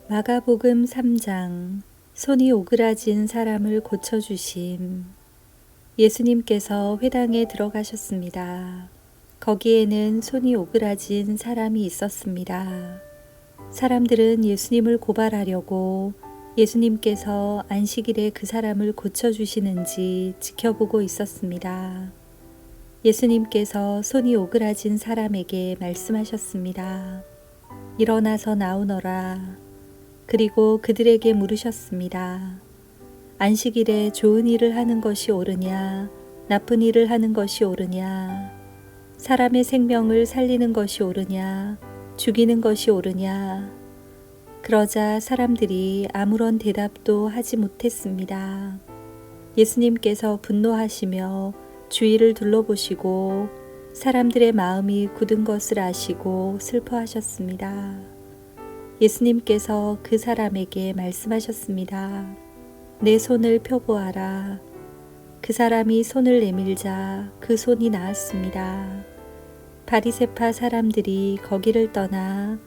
마가복음 3장. 손이 오그라진 사람을 고쳐주심. 예수님께서 회당에 들어가셨습니다. 거기에는 손이 오그라진 사람이 있었습니다. 사람들은 예수님을 고발하려고 예수님께서 안식일에 그 사람을 고쳐주시는지 지켜보고 있었습니다. 예수님께서 손이 오그라진 사람에게 말씀하셨습니다. 일어나서 나오너라. 그리고 그들에게 물으셨습니다. 안식일에 좋은 일을 하는 것이 옳으냐, 나쁜 일을 하는 것이 옳으냐, 사람의 생명을 살리는 것이 옳으냐, 죽이는 것이 옳으냐. 그러자 사람들이 아무런 대답도 하지 못했습니다. 예수님께서 분노하시며 주위를 둘러보시고 사람들의 마음이 굳은 것을 아시고 슬퍼하셨습니다. 예수님께서 그 사람에게 말씀하셨습니다. 내 손을 펴보아라. 그 사람이 손을 내밀자 그 손이 나았습니다. 바리새파 사람들이 거기를 떠나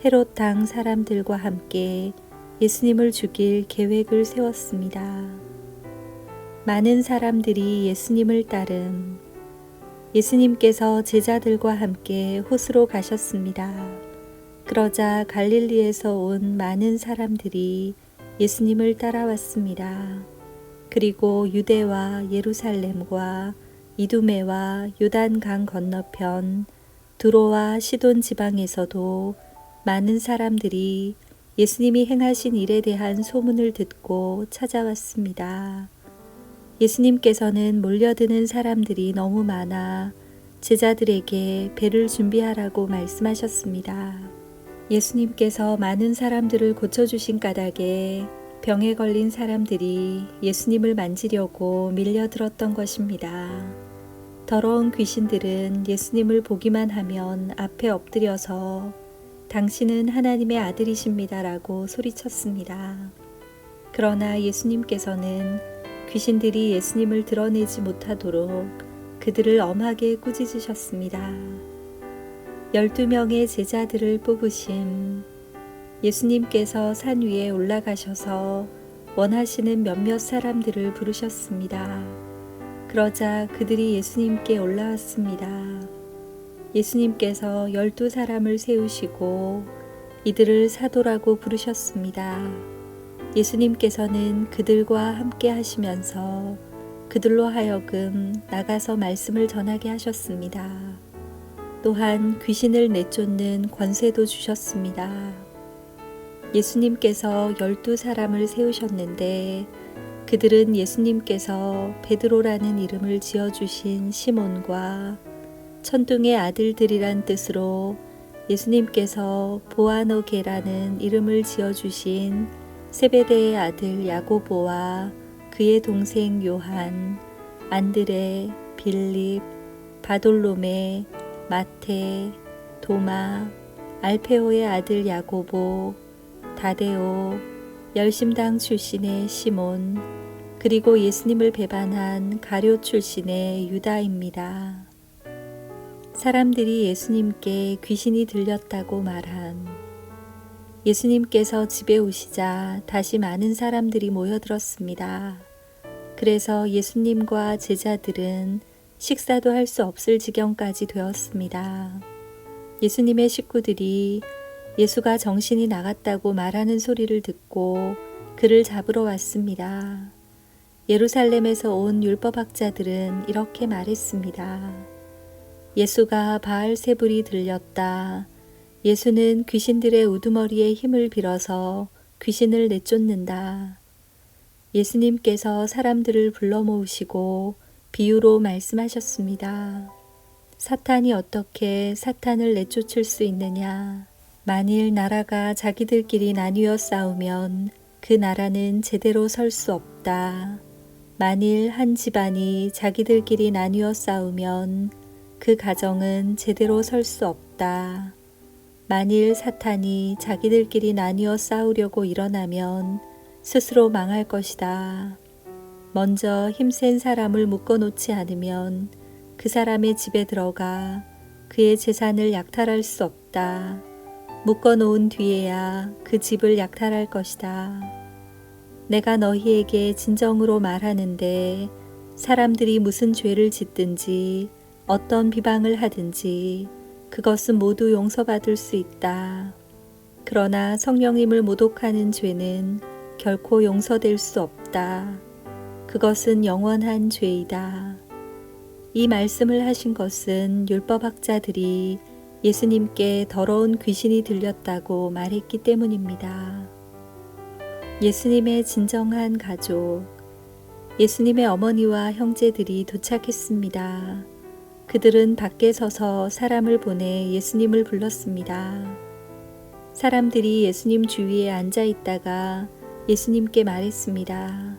헤롯 당 사람들과 함께 예수님을 죽일 계획을 세웠습니다. 많은 사람들이 예수님을 따름. 예수님께서 제자들과 함께 호수로 가셨습니다. 그러자 갈릴리에서 온 많은 사람들이 예수님을 따라왔습니다. 그리고 유대와 예루살렘과 이두메와 요단강 건너편 두로와 시돈 지방에서도 많은 사람들이 예수님이 행하신 일에 대한 소문을 듣고 찾아왔습니다. 예수님께서는 몰려드는 사람들이 너무 많아 제자들에게 배를 준비하라고 말씀하셨습니다. 예수님께서 많은 사람들을 고쳐주신 까닭에 병에 걸린 사람들이 예수님을 만지려고 밀려들었던 것입니다. 더러운 귀신들은 예수님을 보기만 하면 앞에 엎드려서 당신은 하나님의 아들이십니다라고 소리쳤습니다. 그러나 예수님께서는 귀신들이 예수님을 드러내지 못하도록 그들을 엄하게 꾸짖으셨습니다. 12명의 제자들을 뽑으심. 예수님께서 산 위에 올라가셔서 원하시는 몇몇 사람들을 부르셨습니다. 그러자 그들이 예수님께 올라왔습니다. 예수님께서 12사람을 세우시고 이들을 사도라고 부르셨습니다. 예수님께서는 그들과 함께 하시면서 그들로 하여금 나가서 말씀을 전하게 하셨습니다. 또한 귀신을 내쫓는 권세도 주셨습니다. 예수님께서 12사람을 세우셨는데 그들은 예수님께서 베드로라는 이름을 지어주신 시몬과 천둥의 아들들이란 뜻으로 예수님께서 보아너게라는 이름을 지어주신 세베대의 아들 야고보와 그의 동생 요한, 안드레, 빌립, 바돌로메, 마테, 도마, 알페오의 아들 야고보, 다데오, 열심당 출신의 시몬, 그리고 예수님을 배반한 가룟 출신의 유다입니다. 사람들이 예수님께 귀신이 들렸다고 말한. 예수님께서 집에 오시자 다시 많은 사람들이 모여들었습니다. 그래서 예수님과 제자들은 식사도 할 수 없을 지경까지 되었습니다. 예수님의 식구들이 예수가 정신이 나갔다고 말하는 소리를 듣고 그를 잡으러 왔습니다. 예루살렘에서 온 율법학자들은 이렇게 말했습니다. 예수가 바알세불이 들렸다. 예수는 귀신들의 우두머리에 힘을 빌어서 귀신을 내쫓는다. 예수님께서 사람들을 불러 모으시고 비유로 말씀하셨습니다. 사탄이 어떻게 사탄을 내쫓을 수 있느냐? 만일 나라가 자기들끼리 나뉘어 싸우면 그 나라는 제대로 설 수 없다. 만일 한 집안이 자기들끼리 나뉘어 싸우면 그 가정은 제대로 설 수 없다. 만일 사탄이 자기들끼리 나뉘어 싸우려고 일어나면 스스로 망할 것이다. 먼저 힘센 사람을 묶어놓지 않으면 그 사람의 집에 들어가 그의 재산을 약탈할 수 없다. 묶어 놓은 뒤에야 그 집을 약탈할 것이다. 내가 너희에게 진정으로 말하는데 사람들이 무슨 죄를 짓든지 어떤 비방을 하든지 그것은 모두 용서받을 수 있다. 그러나 성령님을 모독하는 죄는 결코 용서될 수 없다. 그것은 영원한 죄이다. 이 말씀을 하신 것은 율법학자들이 예수님께 더러운 귀신이 들렸다고 말했기 때문입니다. 예수님의 진정한 가족, 예수님의 어머니와 형제들이 도착했습니다. 그들은 밖에 서서 사람을 보내 예수님을 불렀습니다. 사람들이 예수님 주위에 앉아 있다가 예수님께 말했습니다.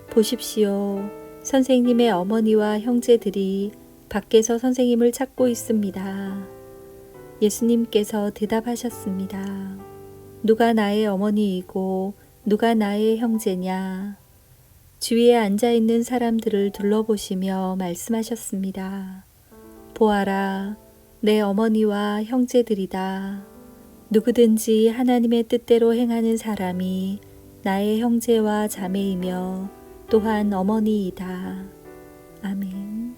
보십시오. 선생님의 어머니와 형제들이 밖에서 선생님을 찾고 있습니다. 예수님께서 대답하셨습니다. 누가 나의 어머니이고 누가 나의 형제냐? 주위에 앉아 있는 사람들을 둘러보시며 말씀하셨습니다. 보아라, 내 어머니와 형제들이다. 누구든지 하나님의 뜻대로 행하는 사람이 나의 형제와 자매이며 또한 어머니이다. 아멘.